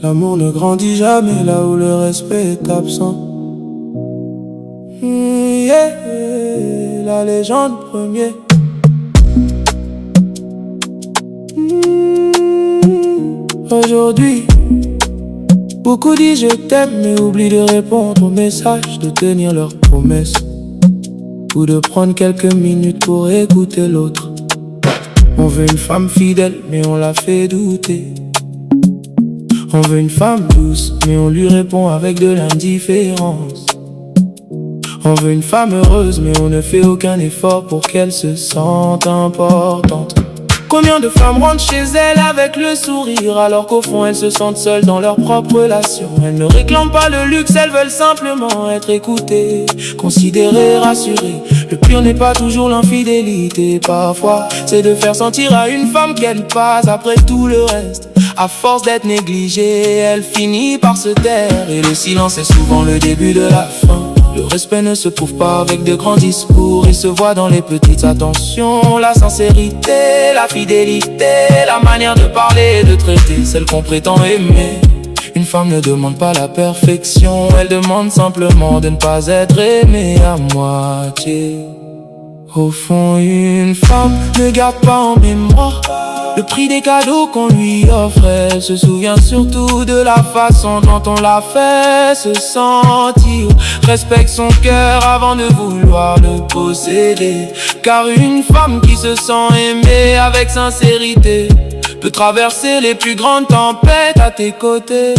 L'amour ne grandit jamais là où le respect est absent. Yeah, la légende premier. Aujourd'hui, beaucoup disent je t'aime mais oublient de répondre aux messages, de tenir leurs promesses ou de prendre quelques minutes pour écouter l'autre. On veut une femme fidèle mais on la fait douter. On veut une femme douce mais on lui répond avec de l'indifférence. On veut une femme heureuse mais on ne fait aucun effort pour qu'elle se sente importante. Combien de femmes rentrent chez elles avec le sourire alors qu'au fond elles se sentent seules dans leur propre relation. Elles ne réclament pas le luxe, elles veulent simplement être écoutées, considérées, rassurées. Le pire n'est pas toujours l'infidélité, parfois c'est de faire sentir à une femme qu'elle passe après tout le reste. À force d'être négligée, elle finit par se taire et le silence est souvent le début de la fin. Le respect ne se prouve pas avec de grands discours, il se voit dans les petites attentions. La sincérité, la fidélité, la manière de parler et de traiter celle qu'on prétend aimer. Une femme ne demande pas la perfection, elle demande simplement de ne pas être aimée à moitié. Au fond, une femme ne garde pas en mémoire le prix des cadeaux qu'on lui offre. Elle se souvient surtout de la façon dont on l'a fait se sentir. Respecte son cœur avant de vouloir le posséder, car une femme qui se sent aimée avec sincérité peut traverser les plus grandes tempêtes à tes côtés.